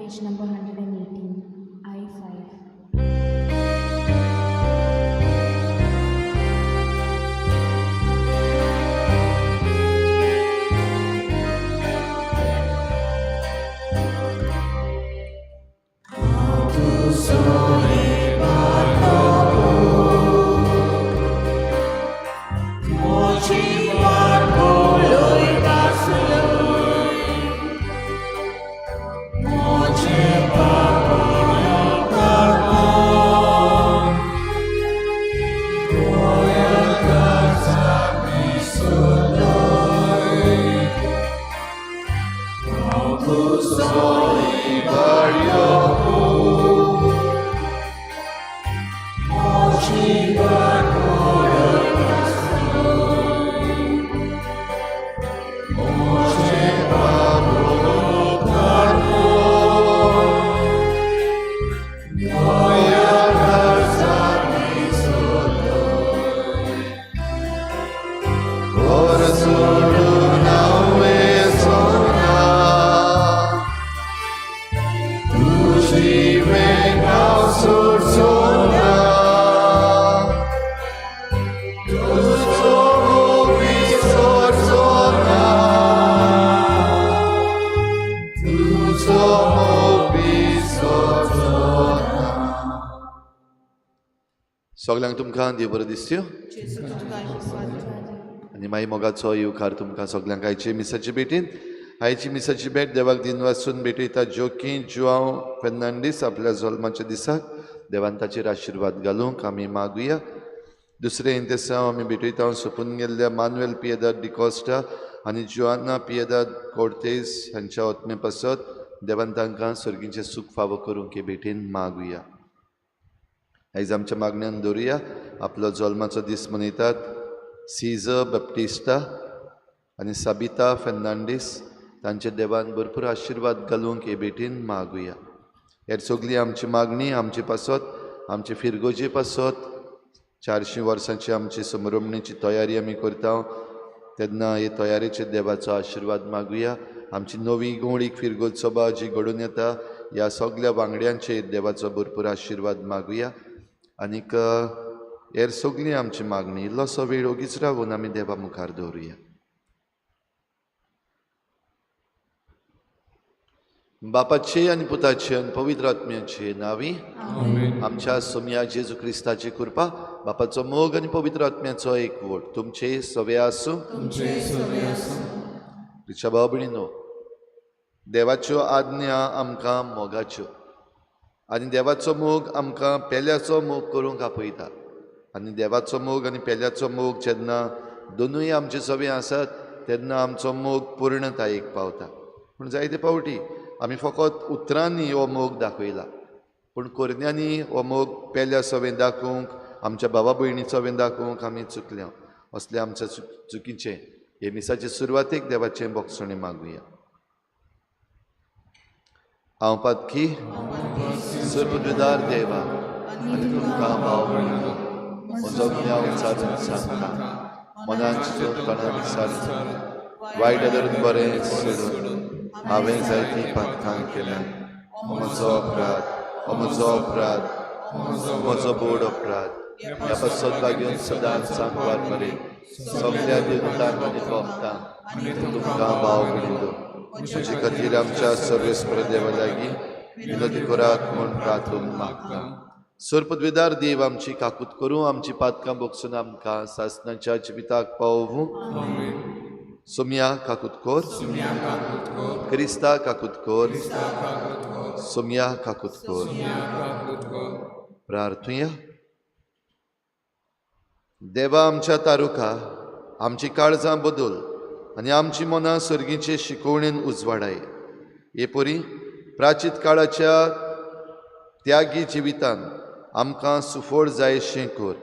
page number 118, I5. सगळ्यांक तुमकां देव बरो दिसत्यो आनी मागीर मोगाचो येवकार तुमकां सगळ्यांक आयचे मिसाची भेटीन आयची मिसाची भेट देवाक दिन वाचून भेटयता जोकी जुआंव फेर्नांडीस आपल्या जल्माच्या दिसाक देवान ताचेर आशिर्वाद घालूंक आमी मागुया. दुसरे इंतेसांव आमी भेटयता सोंपून गेल्ल्या मानुएल पियेदाद डिकॉस्टा आनी जुआना पियेदाद कोर्तेस हांच्या ओतमे पासत देवान तांकां सर्गीचें सूख फावो करूंक हे भेटेन मागुया. आयज आमच्या मागण्यान दवरुया आपलो जल्माचो दीस मनयतात सीझर बॅप्टिस्टा आनी साबिता फेर्नांडीस तांचे देवान भरपूर आशिर्वाद घालूंक हे भेटेन मागुया. हेर सगळी आमची मागणी आमची पासत आमचे फिरगोजे पासत 400 वर्सांची आमची समरमणेची तयारी आमी करता तेन्ना हे तयारेचेर देवाचो आशिर्वाद मागुया. आमची नवी गोंडीक फिरगोज सभा जी घडून येता ह्या सगळ्या वांगड्यांचेर देवाचो भरपूर आशिर्वाद मागुया. आनीक हेर सगळी आमची मागणी इल्लोसो वेळ ओगीच रावून आमी देवा मुखार दवरुया. बापाचे आनी पुताचे आनी पवित्र आत्म्याचे नांवी आमच्या सोम्या जेजू क्रिस्ताची कृपा बापाचो मोग आनी पवित्र आत्म्याचो एकवट तुमचे सवे आसूं. रिचा भाव भयणीनो, देवाच्यो आज्ञा आमकां मोगाच्यो आनी देवाचो मोग आमकां पेल्याचो मोग करूंक आपयता आनी देवाचो मोग आनी पेल्याचो मोग जेन्ना दोनूय आमचे सवे आसात तेन्ना आमचो मोग पूर्णतायेक पावता. पूण जायते फावटी आमी फकत उतरांनी हो मोग दाखयला पूण कोरन्यांनी हो मोग पेल्या सवें दाखोवंक आमच्या भावा भयणी सवें दाखोवंक आमी चुकल्या. असलें आमच्या चुकीचें हे मिसाचे सुरवातेक देवाचें बोगसणें मागुया. हांव पातकी सर्वपदवीदार देवा आनी तुमकां भाव भयणीनो म्हजो ज्ञान साधून सांगता मनान चिंतून तोंडान विचारून वायट धरून बरें सोडून हांवें जायतीं पातकां केल्यात. म्हजो अपराध म्हजो बोड अपराध ह्या पासत लागून सदांच सांगवार मरेन सगळ्या देवतांक आनी भक्तांक तुमकां भाव भयणीनो म्हजे खातीर आमच्या सर्वेस्पर देवा लागीं विनती करात म्हूण प्रार्थून मागता. सर्वपदवीदार देव आमची काकूत करूं आमची पातकां बोगसून आमकां सासणाच्या जिविताक पावोवूं. सोम्या काकूत कोर क्रिस्ता काकूत कोर सोम्या काकूत कोर. प्रार्थुया. देवा आमच्या तारुका आमची काळजां बदल आनी आमची मनां सर्गीचे शिकोवणेन उजवाडाय. हे परी प्राचीत काळाच्या त्यागी जिवितान आमकां सुफोळ जायशें कर.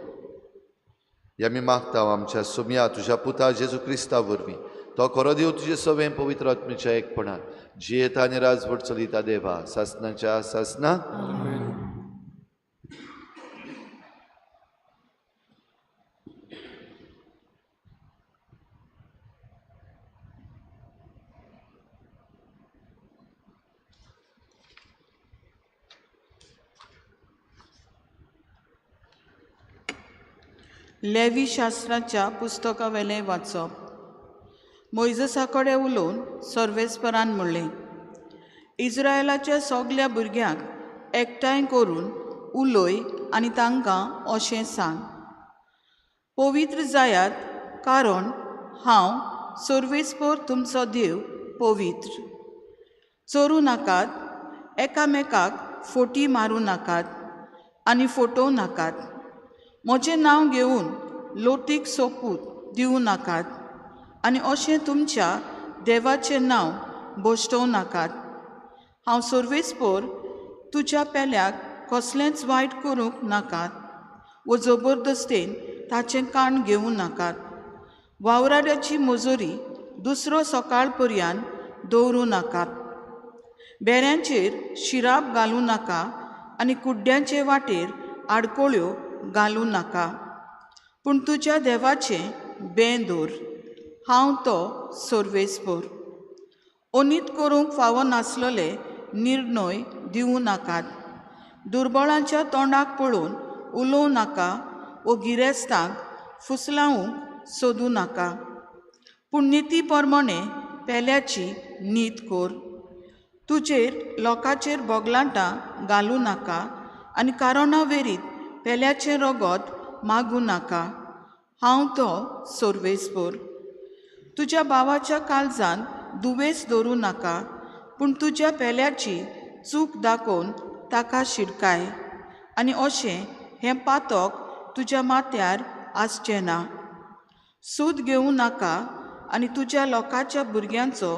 हे आमी मागता आमच्या सोम्या तुज्या पुता जेजू क्रिस्ता वरवीं तो खरो देव तुजे सवें पवित्र आत्म्याच्या एकपणान जियेता आनी राजवट चलयता देवा सासणाच्या सासना. लेवी शास्त्राच्या पुस्तका वेलें वाचप. मोइजसा कडेन उलोवन सर्वेस्परान म्हणलें, इस्रायलाच्या सगल्या भुरग्यांक एकठांय करून उलय आनी तांकां अशें सांग, पवित्र जायात, कारण हांव सर्वेस्पर तुमचो देव पवित्र. चोरूं नाकात, एकामेकाक फोटी मारूं नाकात आनी फटोवं नाकात. म्हजें नांव घेवन लोटीक सोपूत दिवं नाकात आनी अशें तुमच्या देवाचें नांव बोश्टोव नाकात. हांव सर्वेस्पर तुज्या पेल्याक कसलेंच वायट करूंक नाकात वो जबरदस्तेन ताचें काण घेवं नाकात. वावराड्याची मजुरी दुसरो सकाळ पर्यंत दवरूं नाकात. बेऱ्यांचेर शिराब घालूं नाका आनी कुड्ड्यांचे वाटेर आडकोळ्यो घालूं नाका. पूण तुज्या देवाचें बें दवर. हांव तो सर्वेस्पर. ओनीत करूंक फावो नासलेले निर्णय दिवं नाकात. दुर्बळांच्या तोंडाक पळोवन उलोवं नाका वो गिरेस्तांक फुसलावंक सोदूं नाका. पूण निती प्रमाणे पेल्याची नीत कर. तुजेर लोकांचेर बोगलांटां घालूं नाका आनी कारोना वेरीत पेल्याचें रगत मागूं नाका. हांव तो सर्वेस्पर. तुज्या भावाच्या काळजांत दुवेस दवरूं नाका, पूण तुज्या पेल्याची चूक दाखोवन ताका शिडकाय आनी अशें हें पातक तुज्या माथ्यार आसचें ना. सूद घेवं नाका आनी तुज्या लोकांच्या भुरग्यांचो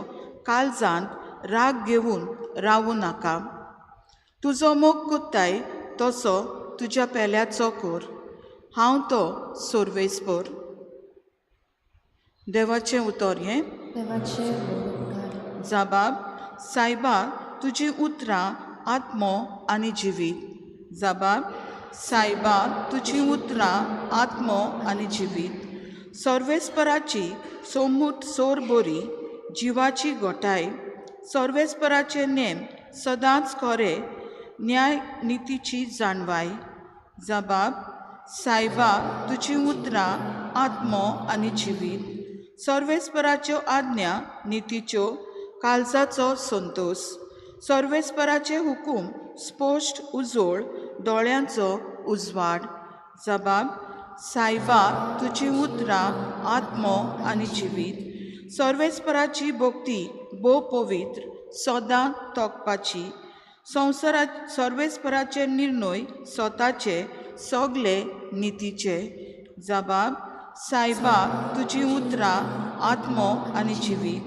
काळजांत राग घेवन रावूं नाका. तुजो मोग कोत्ताय तसो तुज्या पेल्याचो कर. हांव तो सर्वेस्पर. देवाचें उतर हें. देवाचे उद्गार. जाबाब, सायबा, तुजीं उतरां आत्मो आनी जिवीत. जाबाब, सायबा, तुजीं उतरां आत्मो आनी जिवीत. सर्वेस्पराची सोमूट सोर बरी, जिवाची गोठाय. सर्वेस्पराचे नेम सदांच खरे, न्याय नितीची जाणवाय. जाबाब, सायबा, तुजीं उतरां आत्मो आनी जिवीत. सर्वेस्पराच्यो आज्ञा नितीच्यो, काळजाचो संतोष. सर्वेस्पराचे हुकूम स्पश्ट उजोळ, दोळ्यांचो उजवाड. जाबाब, सायबा, तुजीं उतरां आत्मो आनी जिवीत. सर्वेस्पराची भोक्ती भोव पवित्र, सदां तोकपाची. सर्वेस्पराचे निर्णय स्वताचे सगळे नितीचे. जाबाब, सायबा, तुजीं उतरां आत्मो आनी जिवीत.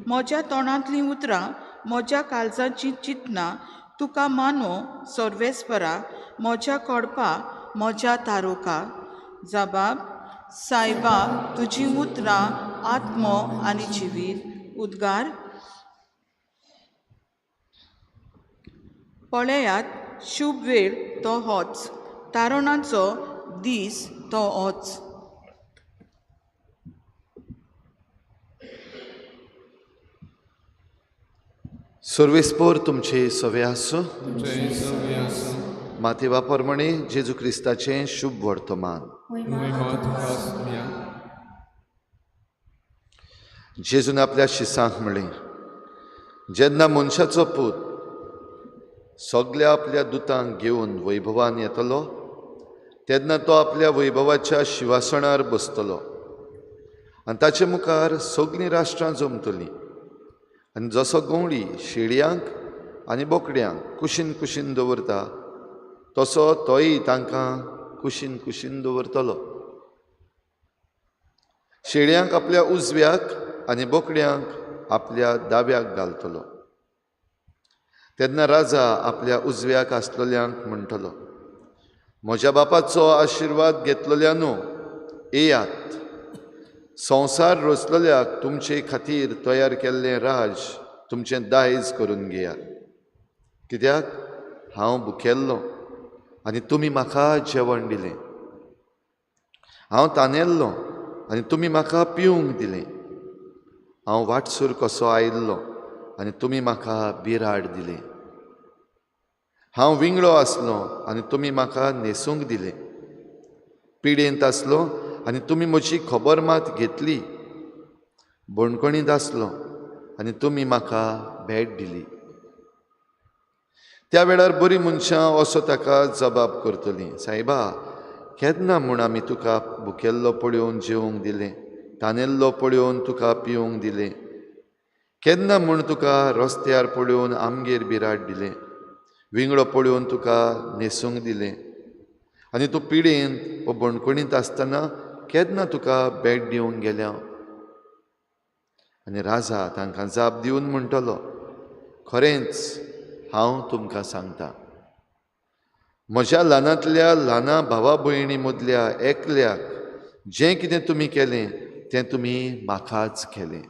म्हज्या तोंडांतलीं उतरां, म्हज्या काळजाचीं चिंतनां तुका मानो सर्वेस्परा, म्हज्या कोडपा, म्हज्या तारोका. जाबाब, सायबा, तुजीं उतरां आत्मो आनी जिवीत. उद्गार. पळयात, शुभ वेळ तो होच, तारुणाचो दीस तो होच. सर्वेस्पर तुमचे सवे आसूं. माथेवा प्रमाणे जेजू क्रिस्ताचें शुभ वर्तमान. जेजून आपल्या शिसांक म्हणलें, जेन्ना मनशाचो पूत सगल्या आपल्या दुतांक घेवन वैभवान येतलो, तेन्ना तो आपल्या वैभवाच्या शिवासणार बसतलो आनी ताचे मुखार सगळीं राष्ट्रां जमतलीं. आनी जसो गवळी शेळयांक आनी बोकड्यांक कुशीन कुशीन दवरता, तसो तोय तांकां कुशीन कुशीन दवरतलो. शेळयांक आपल्या उजव्याक आनी बोकड्यांक आपल्या दाव्याक घालतलो. तेन्ना राजा आपल्या उजव्याक आसलेल्यांक म्हणटलो, म्हज्या बापाचो आशिर्वाद घेतलेल्यानो येयात. संवसार रचलेल्याक तुमचे खातीर तयार केल्लें राज तुमचें दायज करून घेयात. कित्याक हांव भुकेल्लो आनी तुमी म्हाका जेवण दिलें. हांव तानेल्लो आनी तुमी म्हाका पिवंक दिलें. हांव वाटसूर कसो आयिल्लो आनी तुमी म्हाका बिराड दिलें. हांव विंगडो आसलो आनी तुमी म्हाका न्हेसूंक दिलें. पिडेंत आसलो आनी तुमी म्हजी खबर मात घेतली, बोणकोणीत आसलो आनी तुमी म्हाका भेट दिली. त्या वेळार बरी मनशां असो ताका जबाब करतलीं, सायबा, केन्ना म्हूण आमी तुका भुकेल्लो पळोवन जेवंक दिलें, तानेल्लो पळोवन तुका पिवंक दिलें? केन्ना म्हूण तुका रस्त्यार पळोवन आमगेर बिराड दिलें, विंगडो पळोवन तुका न्हेसूंक दिलें? आनी तूं पिडेंत वा बोणकोणीत आसतना केन्ना तुका भेट दिवंक गेल्या? आनी राजा तांकां जाप दिवन म्हणटलो, खरेंच हांव तुमकां सांगतां, म्हज्या ल्हानांतल्या ल्हाना भावा भयणी मदल्या एकल्याक जें कितें तुमी केलें तें तुमी म्हाकाच केलें.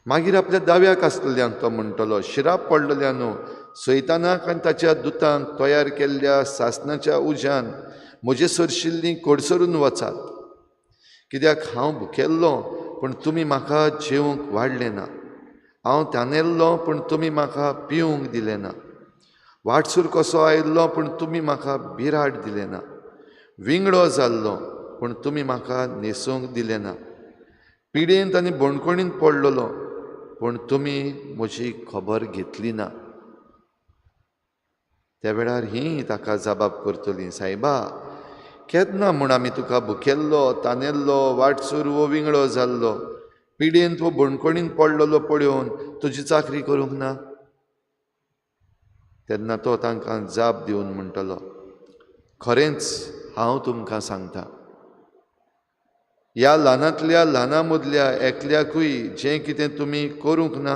मागीर आपल्या दाव्याक आसलेल्यांक तो म्हणटलो, शिराप पडलेल्यानो, सैतानाक आनी ताच्या दुतांक तयार केल्ल्या सासणाच्या उज्यान म्हजे सरशिल्लीं कोडसरून वचात. कित्याक हांव भुकेल्लो पूण तुमी म्हाका जेवंक वाडलें ना, हांव तानेल्लो पूण तुमी म्हाका पिवंक दिलें ना, वाटसूर कसो आयिल्लो पूण तुमी म्हाका बिराड दिलें ना, विंगडो जाल्लो पूण तुमी म्हाका न्हेसूंक दिलें ना, पिडेंत आनी बोणकोणींत पडलेलो पूण तुमी म्हजी खबर घेतली ना. त्या वेळार हीं ताका जबाब करतलीं, सायबा, केन्ना म्हूण आमी तुका भुकेल्लो, तानेल्लो, वाटसूर वो विंगडो जाल्लो, पिडेंत वो बोणकोणींत पडलेलो पळोवन तुजी चाकरी करूंक ना? तेन्ना तो तांकां जाप दिवन म्हणटलो, खरेंच हांव तुमकां सांगतां, ह्या ल्हानांतल्या ल्हाना मदल्या एकल्याकूय जें कितें तुमी करूंक ना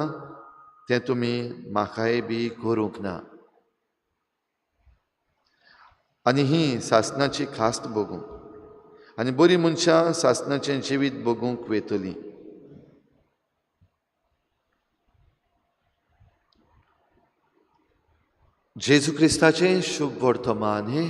तें तुमी म्हाकाय बी करूंक ना. आनी ही सासणाची खास्त भोगूंक आनी बरीं मनशां सासणाचें जिवीत भोगूंक वेतलीं. जेजू क्रिस्ताचें शुभ वर्तमान हे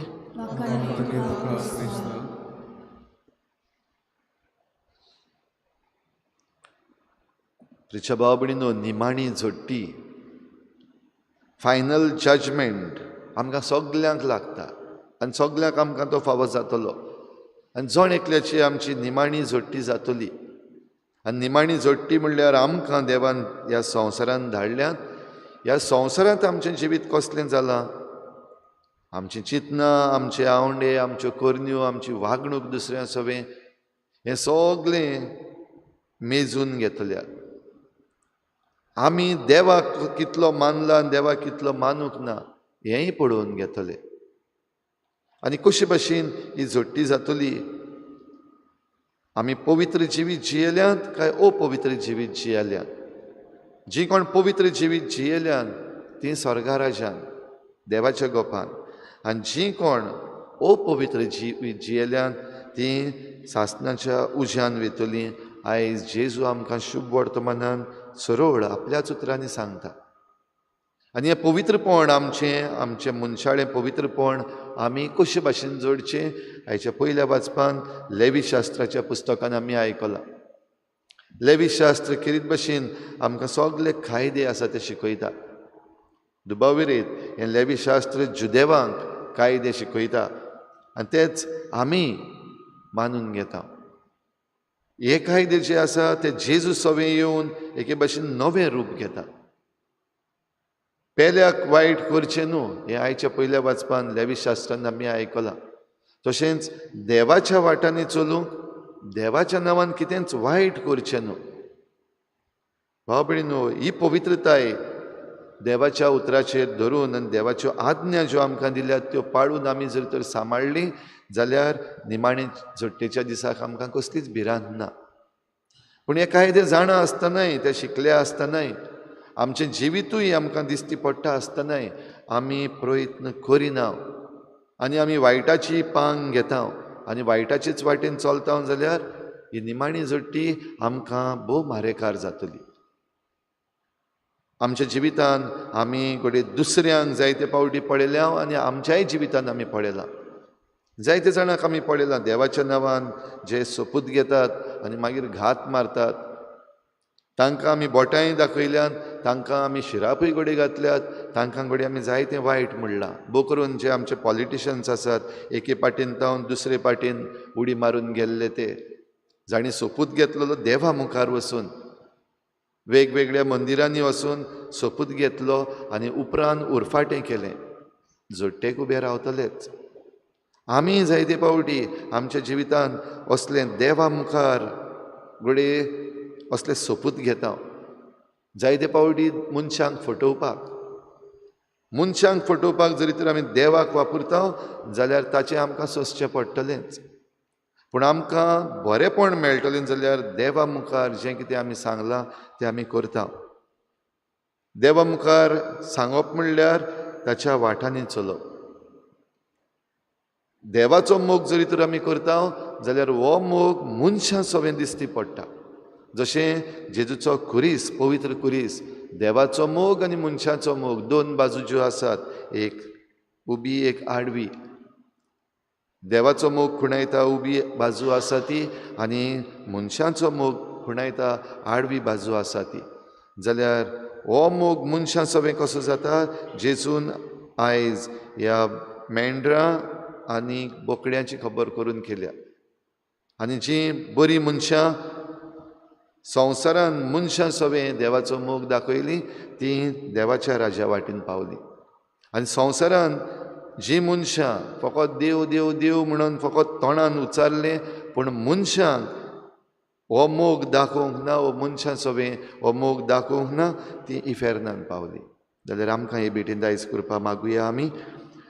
प्रिच्या बाबडीनो, निमाणी झोडटी, फायनल जजमेंट आमकां सगल्यांक लागता आनी सगल्यांक आमकां तो फावो जातलो. आनी जण एकल्याची आमची निमाणी झोडटी जातली. आनी निमाणी झोडटी म्हणल्यार आमकां देवान ह्या संवसारांत धाडल्यात. ह्या संवसारांत आमचें जिवीत कसलें जालां? आमचीं चिंतनां, आमचे आवंडे, आमच्यो करण्यो, आमची वागणूक दुसऱ्या सवें, हें सगलें मेजून घेतल्या. आमी देवाक कितलो मानला आनी देवाक कितलो मानूंक ना हेंय पळोवन घेतले. आनी कशे भाशेन ही झोडटी जातली? आमी पवित्र जिवीत जियेल्यांत काय अपवित्र जिवीत जियेल्यांत? जीं कोण पवित्र जिवीत जियेल्यांत तीं स्वर्गा राज्यांत देवाच्या गोपान, आनी जीं कोण अपवित्र जिवीत जियेल्यांत तीं सासणाच्या उज्यान वेतलीं. आयज जेजू आमकां शुभ वर्तमानान सरळ आपल्याच उतरांनी सांगता. आनी हें पवित्रपण आमचें मनशाळें पवित्रपण आमी कशे भाशेन जोडचें? हाच्या पयल्या वाचपान लेवी शास्त्राच्या पुस्तकान आमी आयकलां. लेवी शास्त्र किरीत भाशेन आमकां सगळे कायदे आसा ते शिकयता. दुबाविरीत हें लेवी शास्त्र जुदेवांक कायदे शिकयता आनी तेच आमी मानून घेता. हे कायदे जे आसा ते जेजू सवें येवन एके भाशेन नवें रूप घेता. पेल्याक वायट करचें न्हू हें आयच्या पयल्या वाचपान लेवी शास्त्रान आमी आयकलां. तशेंच देवाच्या वाटांनी चलूंक, देवाच्या नांवान कितेंच वायट करचें न्हू. भाव भयणीनो, ही पवित्रताय देवाच्या उतराचेर धरून आनी देवाच्यो आज्ञा ज्यो आमकां दिल्यात त्यो पाळून आमी जर तर सांबाळ्ळी जाल्यार निमाणे झोडटेच्या दिसाक आमकां कसलीच भिरांत ना. पूण हे कायदे जाणा आसतनाय, ते शिकल्या आसतनाय, आमचें जिवितूय आमकां दिश्टी पडटा आसतनाय आमी प्रयत्न करिना आनी आमी वायटाची पांग घेता आनी वायटाचेच वाटेन चलता जाल्यार ही निमाणी झोडटी आमकां भोव म्हारेकार जातली. आमच्या जिवितान आमी घडये दुसऱ्यांक जायते पावटी पळयल्या आनी आमच्याय जिवितान आमी पळयलां. जायते जाणांक आमी पळयलां देवाच्या नांवान जे सोपूत घेतात आनी मागीर घात मारतात. तांकां आमी बोटांय दाखयल्यात, तांकां आमी शिरापूय घोडे घातल्यात, तांकां घोडे आमी जायतें वायट म्हणलां. भोव करून जे आमचे पॉलिटिशन्स आसात, एके पाटेन तावन दुसरे पाटेन उडी मारून गेल्ले ते, जाणी सोपूत घेतलेलो देवा मुखार वचून, वेगवेगळ्या मंदिरांनी वचून सोपूत घेतलो आनी उपरांत उरफाटें केलें. जोडटेक उबे रावतलेच. आमी जायते पावटी आमच्या जिवितांत असलें देवा मुखार घोडे असले सोपूत घेता. जायते पावटी मनशांक फटोवपाक जरी तर आमी देवाक वापरता जाल्यार ताचें आमकां सोंसचें पडटलेंच. पूण आमकां बरेंपण मेळटलें जाल्यार देवा मुखार जें कितें आमी सांगलां तें आमी करता. देवा मुखार सांगप म्हणल्यार ताच्या वाटांनी चलप. देवाचो मोग जरी तर आमी करता जाल्यार हो मोग मनशां सवें दिसती पडटा. जशें जेजूचो खुरीस, पवित्र खुरीस, देवाचो मोग आनी मनशाचो मोग दोन बाजू ज्यो आसात, एक उबी एक आडवी. देवाचो मोग खुणायता उबी बाजू आसा ती आनी मनशाचो मोग खुणायता आडवी बाजू आसा ती. जाल्यार हो मोग मनशां सवें कसो जाता? जेजून आयज ह्या मेंढरां आनी बोकड्यांची खबर करून केल्या. आनी जीं बरीं मनशां संवसारान मनशां सवें देवाचो मोग दाखयली ती देवाच्या राजा वाटेन पावली. आनी संवसारान जीं मनशां फकत देव देव देव म्हणून फकत तोंडान उच्चारलें पूण मनशांक हो मोग दाखोवंक ना, हो मनशां सवें हो मोग दाखोवंक ना, ती इफेर्नान पावली. जाल्यार आमकां हे भेटेन दायज करपा मागुया आमी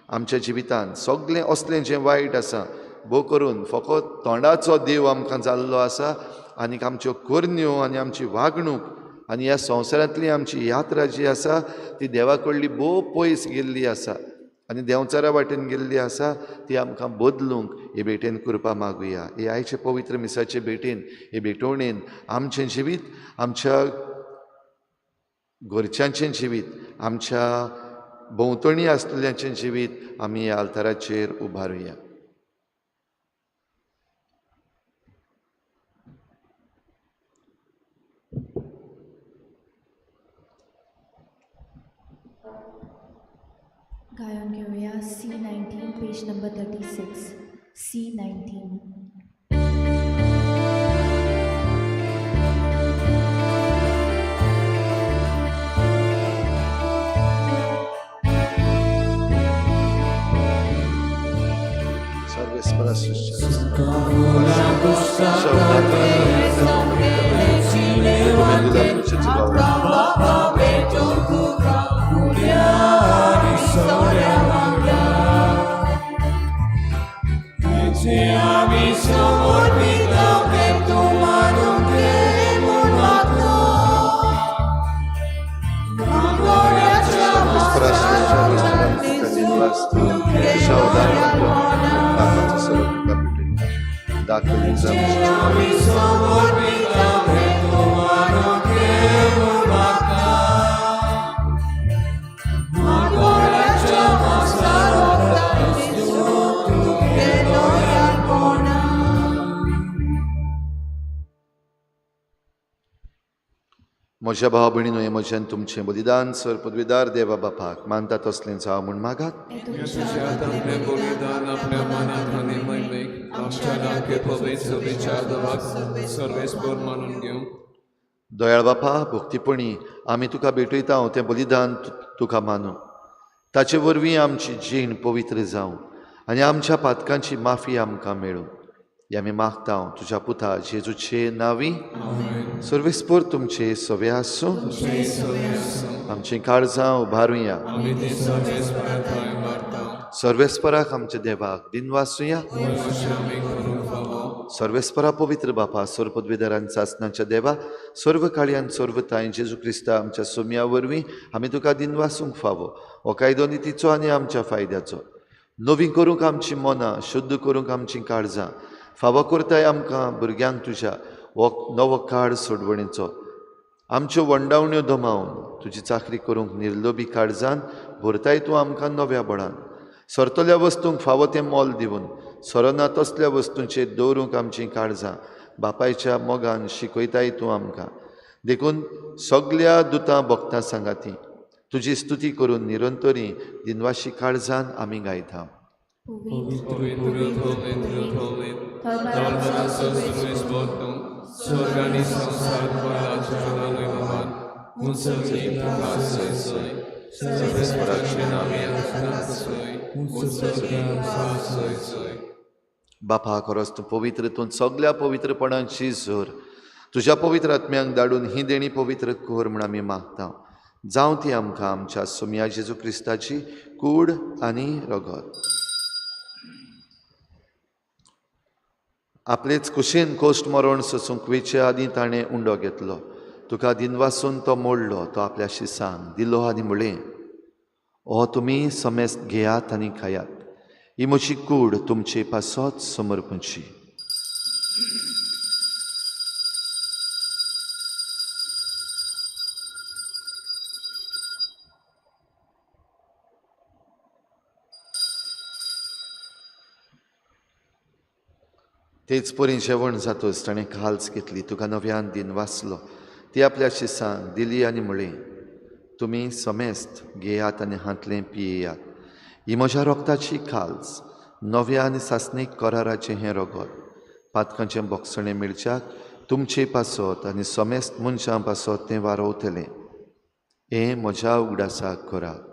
आमच्या जिवितांत सगळें असलें जें वायट आसा भोव करून फकत तोंडाचो देव आमकां जाल्लो आसा आनीक आमच्यो करण्यो आनी आमची वागणूक आनी ह्या संवसारांतली आमची यात्रा जी आसा ती देवा कडली भोव पयस गेल्ली आसा आनी देंवचारा वाटेन गेल्ली आसा. ती आमकां बदलूंक हे भेटेन करपा मागुया. हे आयचे पवित्र मिसाचे भेटेन, हे भेटवणेन आमचें जिवीत, आमच्या घरच्यांचें जिवीत, आमच्या भोंवतणी आसलेल्यांचें जिवीत आमी ह्या आल्ताराचेर उबारुया. गायन घेऊया C19 पेज नंबर 36. C19. म्हज्या भाव भयणीनो, हे म्हज्यान तुमचें बलिदान सर पदवीदार देवा बापाक मानता तसलें जावं म्हूण मागात. बलिदान आपल्या मनात आनी मैमेक आमच्या नाके पवित्र विचार सर्वेस्पर मानून घेवं. दयाळ बापा, भक्तीपणी आमी तुका भेटयता तें बलिदान तुका मानूं. ताचे वरवीं आमची जीण पवित्र जावं आनी आमच्या पातकांची माफी आमकां मेळूं. हे आमी मागता तुज्या पुता जेजूचे नांवी. सर्वेस्पर तुमचे सवे आसूं. आमचीं काळजां उबारुया. सर्वेस्पराक आमच्या देवाक दिनवासुया. सर्वेस्परा पवित्र बापा, सर्व पदवीदारां चाचणाच्या देवा, सर्व काळयान सर्व ताय जेजू क्रिस्ता आमच्या सोम्या वरवीं आमी तुका दिनवासूंक फावो. हो कायदो नितीचो आनी आमच्या फायद्याचो. नवी करूंक आमचीं मनां, शुद्ध करूंक आमचीं काळजां फावो करताय आमकां भुरग्यांक तुज्या हो नवो काळ सोडवणेचो. आमच्यो वंडावण्यो दमावन तुजी चाकरी करूंक निर्लोभी काळजान भरताय तूं आमकां नव्या बळान. सरतल्या वस्तूंक फावो तें मोल दिवन सरना तसल्या वस्तूंचेर दवरूंक आमचीं काळजां बापायच्या मोगान शिकयताय तूं आमकां. देखून सगळ्या दुतां भक्तां सांगाती तुजी स्तुती करून निरंतरी दिनवाशी काळजान आमी गायता. स्वर्ग आणि संसार भरला महान मुसलनी प्रकाश सोय सर्वेश्वराचे नामे अनंत सोय मुसलनी प्रकाश सोय. बापा खरोच तूं पवित्र, तूं सगळ्या पवित्रपणाची जोर तुज्या पवित्र आत्म्यांक धाडून ही देणी पवित्र कोर म्हण आमी मागता. जावं ती आमकां आमच्या सोम्या जेजू क्रिस्ताची कूड आनी रगत. आपलेच कुशीन कोश्ट मरण सोसूंक वेचे आदीं ताणें उंडो घेतलो. तुका दिनवासून तो मोडलो. तो आपल्याशी सांग दिलो आनी म्हळें, हो तुमी समेस्त घेयात आनी खायात. ही म्हजी कूड तुमचे पासत समर्पणची. तेच परी जेवण जातोच ताणें काल्स घेतली. तुका नव्यान दिन वाचलो. ती आपल्याशी सांग दिली आनी म्हळें, तुमी समेस्त घेयात आनी हातलें पियेयात. ही म्हज्या रोगताची काल्स, नव्या आनी सासणीक कराराचें हें रगत. पातकांचें बोगसणें मिरच्याक तुमचे पासत आनी समेस्त मनशां पासत तें वारोवतलें. हें म्हज्या उगडासाक करात.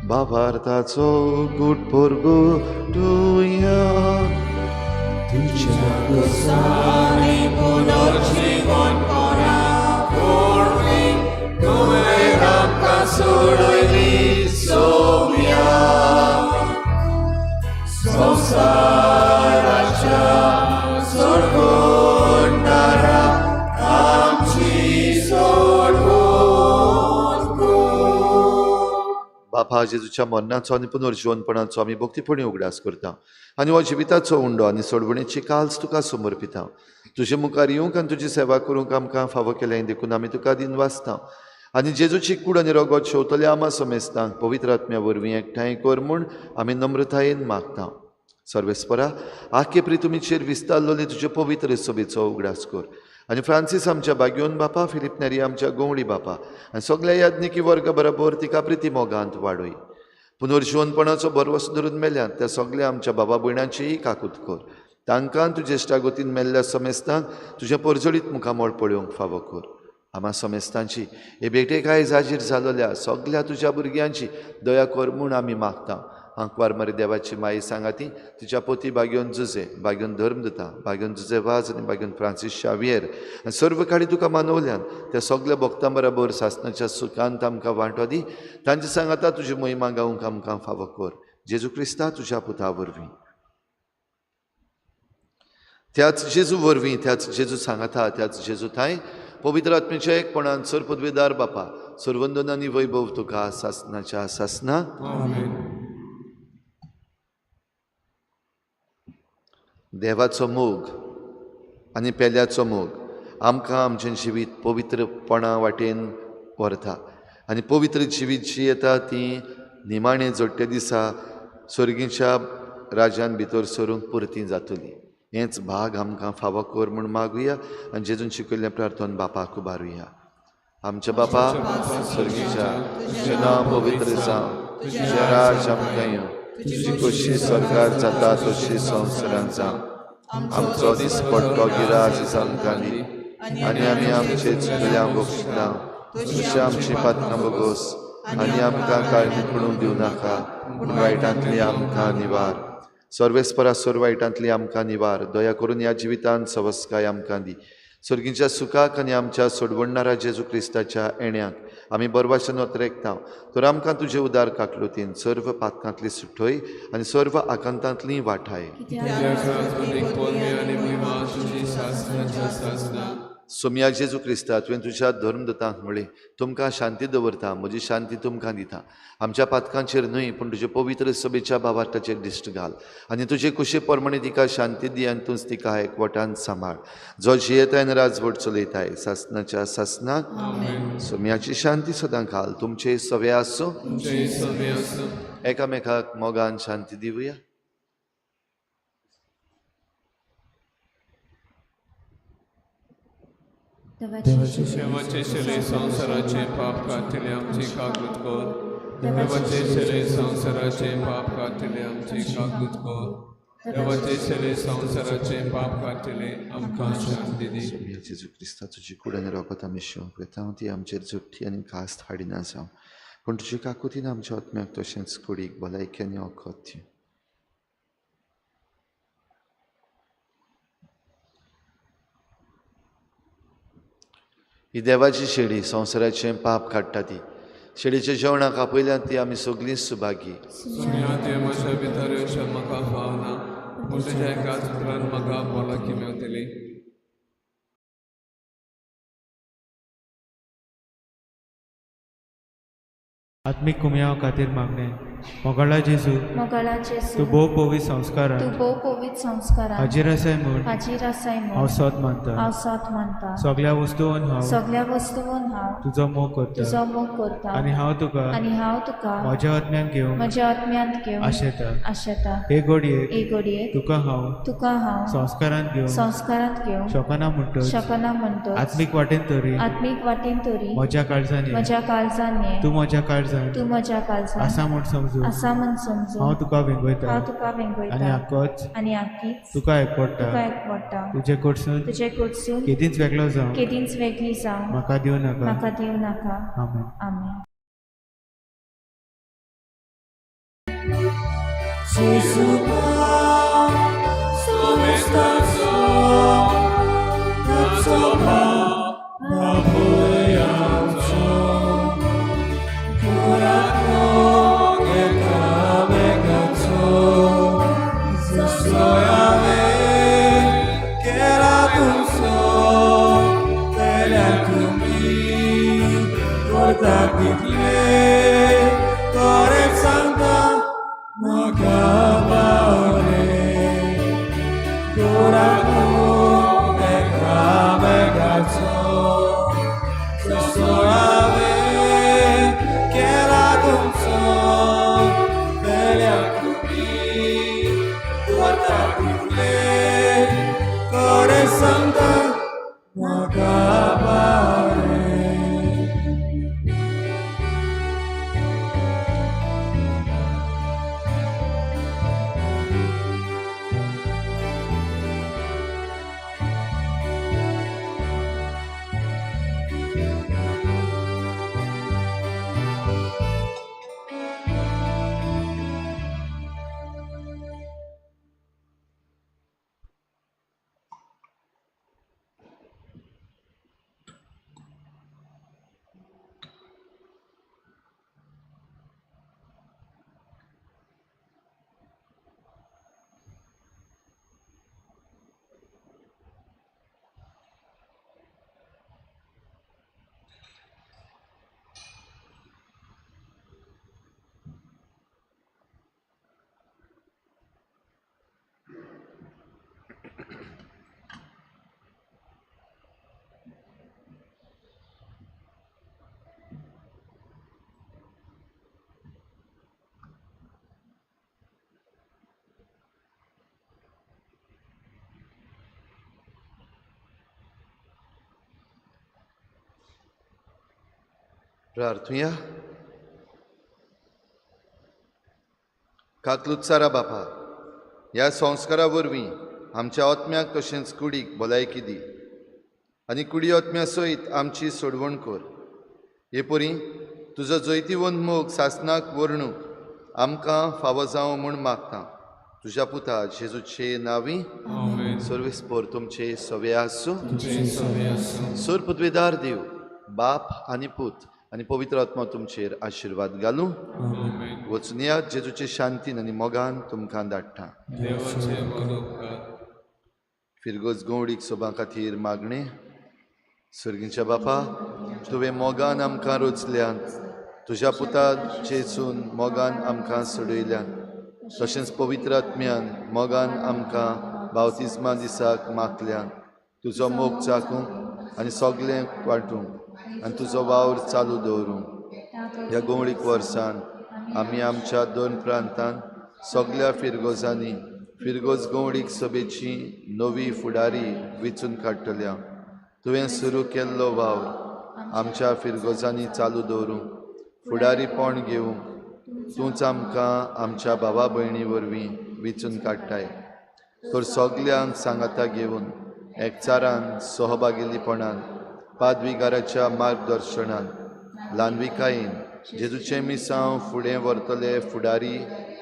भावार्थाचो गूट पोरगो तुया तुझ्या गोसावी पुनर्जीवन करा कोणी तुवें आमकां सोडली सोम्या संसाराच्या सोडून दारा आमची सोडून. बापा जेजूच्या मरणाचो आनी पुनर्जीवनपणाचो आमी भक्तीपणी उगडास करता आनी हो जिविताचो उंडो आनी सोडवणेची काल्स तुका समर्पिता. तुजे मुखार येवंक आनी तुजी सेवा करूंक आमकां फावो केलें देखून आमी तुका दिन वाचता. आनी जेजूची कूड आनी रगत शेवतले आमा समेस्तांक पवित्र आत्म्या वरवीं एकठांय कर म्हूण आमी नम्रतायेन मागता. सर्वेस्परा आख्खे प्रितुमीचेर विस्तारलोले तुजे पवित्र सभेचो उगडास कर. आनी फ्रांसीस आमच्या बागयोन बापा, फिलीप नेरी आमच्या गोवळी बापा आनी सगळ्या याज्ञिकी वर्ग बरोबर तिका प्रिती मोगांत वाडय. पुनर्जीवनपणाचो भरवसो धरून मेल्यांत त्या सगळ्या आमच्या बाबा भयणांचीय काकूत कर. तांकां तुजे इश्टागतीन मेल्ल्या समेस्तांक तुजें परजळीत मुखामोळ पळोवंक फावो कर. आमा समेस्तांची हे भेटेकाय जाजीर जालोल्या सगळ्या तुज्या भुरग्यांची दया कर म्हूण आमी मागता. हांकवार मरे देवाची माई सांगाती तिच्या पोती बागयोन जुजे, बागयोन धर्मदता, बागयोन जुजे वाज आनी बागयोन फ्रांसीस शावियर आनी सर्व काळी तुका मानवल्यान त्या सगळ्या भक्तां बरोबर सासणाच्या सुखांत आमकां वांटो दी. तांची सांगाता तुजी महिमा गावंक आमकां फावो कर. जेजू क्रिस्ता तुज्या पुता वरवीं. त्याच जेजू वरवीं, त्याच जेजू सांगाता, त्याच जेजू थंय पवित्र आत्म्याच्या एकपणान सर पदवेदार बापा सर्वंदन आनी वैभव तुका सासणाच्या सासना. देवाचो मोग आनी पेल्याचो मोग आमकां आमचें जिवीत पवित्रपणा वाटेन व्हरता आनी पवित्र जिवीत जी येता ती निमाणे जोडटे दिसा स्वर्गीच्या राज्यान भितर सरूंक पुर्ती जातली. हेंच भाग आमकां फावो कर म्हूण मागुया आनी जेजून शिकयल्लें प्रार्थन बापाक उबारुया. आमचे बापा स्वर्गीच्या तुजें नांव पवित्र जावं, तुजें राज आमकां येवं, तुजी खोशी स्वर्गार जाता तशी संवसारांत जावं. आमचो दिसपट्टो गिराज आमकां दी आनी आमी आमचे चुकल्यांक बक्षिता तशें आमची पातकां बगोस आनी आमकां काळजी पडूंक दिवं नाका पूण वायटांतली आमकां निवार. सर्वेस्परा सोर वायटांतली आमकां निवार. दया करून ह्या जिवितांत सवस्काय आमकां दी. सर्गीच्या सुखाक आनी आमच्या सोडवणाऱ्या जेजू क्रिस्ताच्या येण्याक आमी बरभाशेन वतरेकता. तर आमकां तुजे उदार काकलुतीन सर्व पातकांतली सुटय आनी सर्व आकांतांतली वाठाय. सोम्या जेजू क्रिस्ता तुवें तुज्या धर्मदतांक म्हळें तुमकां शांती दवरता म्हजी शांती तुमकां दिता आमच्या पातकांचेर न्हय पूण तुजे पवित्र सभेच्या भावार्थाचेर दिश्ट घाल आनी तुजे कुशे प्रमाणे तिका शांती दी आनी तूंच तिका एकवटान सांबाळ जो जियेताय आनी राजवट चलयताय सासनाच्या सासनाक सोम्याची शांती सदां घाल तुमचे सवे आसूं तुमचे सवे आसूं एकामेकाक मोगान शांती दिवया देवाचे शेले संसाराचे पाप कातिले आमची काकूत कर देवाचे शेले संसाराचे पाप कातिले आमची काकूत कर देवाचे शेले संसाराचे पाप कातिले आमकां शांती दी सोम्या जेजू क्रिस्ता तुजी कूड आनी रोगत आमी शिवंक वेता ती आमचेर जुट्टी आनी कास्त हाडिना जावं पूण तुजी काकुतीन आमच्या आत्म्याक तशेंच कुडीक भलायकी आनी ओखत दी ही देवाची शेळी संवसाराचें पाप काडटा ती शेळीच्या जेवणाक आपयल्यान ती आमी सगळीं सुभागी सोम्या ते म्हज्या भितर येवचें म्हाका फावना पूण तुज्या एकाच पुत्रान म्हाका भलायकी मेळटली आत्मिक कुमया खातीर मागणे मोगाळा जेजू मोगाळा तूं जेजू भोव पवित्र संस्कारान तूं भोव पवित्र संस्कारान हाजीर आसाय म्हूण हाजीर आसाय हांव म्हूण सोत मानता हांव साथ मानता सगळ्या वस्तूंन हांव सगळ्या वस्तूंन हांव तुजो मोग करता तुजो मोग करता आनी हांव तुका आनी हांव तुका म्हज्या आत्म्यान घेवंक म्हज्या आत्म्यांत घेवन आशेता आशेता हे घडयेक एक घडयेक तुका हांव तुका हांव संस्कारान घेवंक संस्कारांत घेवन शकना म्हणटच शकना म्हणटच आत्मीक वाटेन तरी आत्मीक वाटेन तरी म्हज्या काळजान ये. म्हज्या काळजान ये तूं म्हज्या काळजान तूं म्हज्या काळजान आसा म्हूण समजू आसा म्हूण समजून हांव तुका वेंगयता हांव तुका आनी वेंगयता आक्कोच आनी आख्खीच तुका एकवडटा तुका एकवडटा तुजे कडसून तुजे कडसून केदींच वेगळो जावं केदींच वेगळी जावं म्हाका दिवं नाका म्हाका दिवं नाका आमेन आमेन प्रार्थुया काकलुत्सारा बापा ह्या संस्कारा वरवीं आमच्या आत्म्याक तशेंच कुडीक भलायकी दी आनी कुडी आत्म्या सयत आमची सोडवण कर हे परी तुजो जैतिवंत मोग सासनाक वर्णूक आमकां फावो जावं म्हूण मागता तुज्या पुता जेजूचे नांवी सर्वेस्पोर तुमचे सवे आसूं सोर पदवेदार देव बाप आनी पूत आनी पवित्र आत्मा तुमचेर आशिर्वाद घालूं वचून या जेजूचे शांतीन आनी मोगान तुमकां धाडटा फिरगोज गवडीक सोबा खातीर मागणें सर्गींच्या बापा तुवें मोगान आमकां रोचल्यान तुज्या पुता जेजून मोगान आमकां सोडयल्यान तशेंच पवित्र आत्म्यान मोगान आमकां बावतिजमा दिसाक मागल्यान तुजो मोग चाकूंक आनी सगळें वांटूंक आनी तुजो वावर चालू दवरूंक ह्या गोवळीक वर्सान आमी आमच्या 2 प्रांतांत सगळ्या फिरगोजांनी फिरगोज गोवळीक सभेची नवी फुडारी वेंचून काडटल्या तुवें सुरू केल्लो वावर आमच्या फिरगोजांनी चालू दवरूंक फुडारीपण घेवंक तूंच आमकां आमच्या भावा भयणी वरवीं वेंचून काडटाय तर सगल्यांक सांगाता घेवन एकचारान सहभागिलीपणान पादविकाराच्या मार्गदर्शनान ल्हानविकायेन जेजूचे मिसांव फुडें व्हरतले फुडारी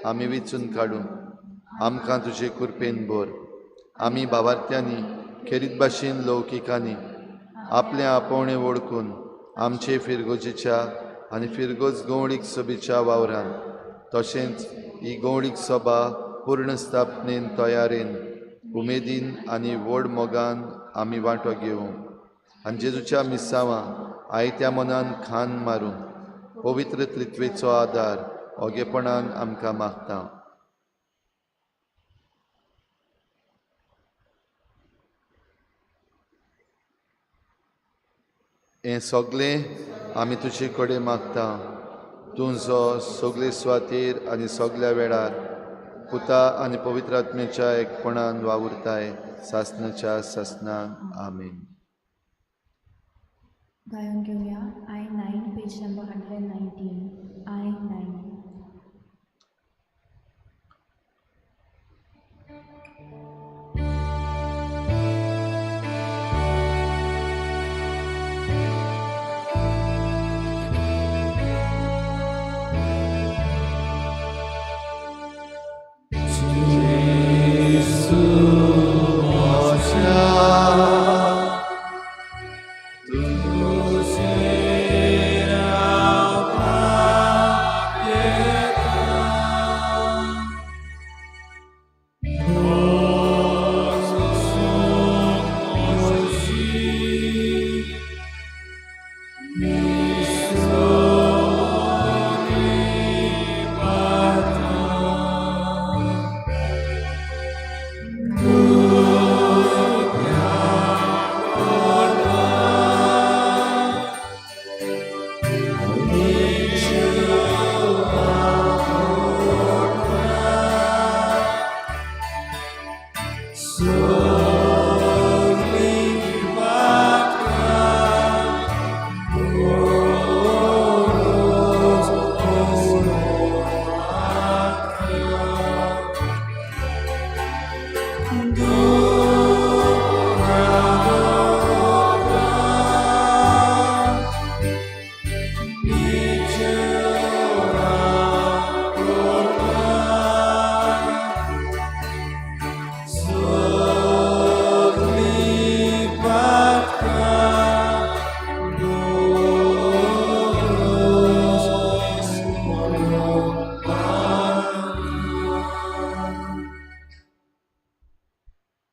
आमी वेंचून काडूंक आमकां तुजे कृपेन भर आमी भावार्थ्यांनी खेरीत भाशेन लौकिकांनी आपलें आपोवणें वळखून आमचे फिरगोजेच्या आनी फिरगोज गोवळीक सभेच्या वावरान तशेंच ही गोवळीक सभा पूर्ण स्थापनेन तयारेन उमेदीन आनी व्हड मोगान आमी वांटो घेवंक आनी जेजूच्या मिसांवां आयत्या मनान खान मारूंक पवित्र त्रित्वेचो आदार ओगेपणान आमकां मागता हें सगळें आमी तुजे कडेन मागता तूं जो सगळे सुवातेर आनी सगळ्या वेळार पुता आनी पवित्र आत्म्याच्या एकपणान वावुरताय सासणाच्या सासणान आमीन गायन घेऊया I9 page number 119 I9 Do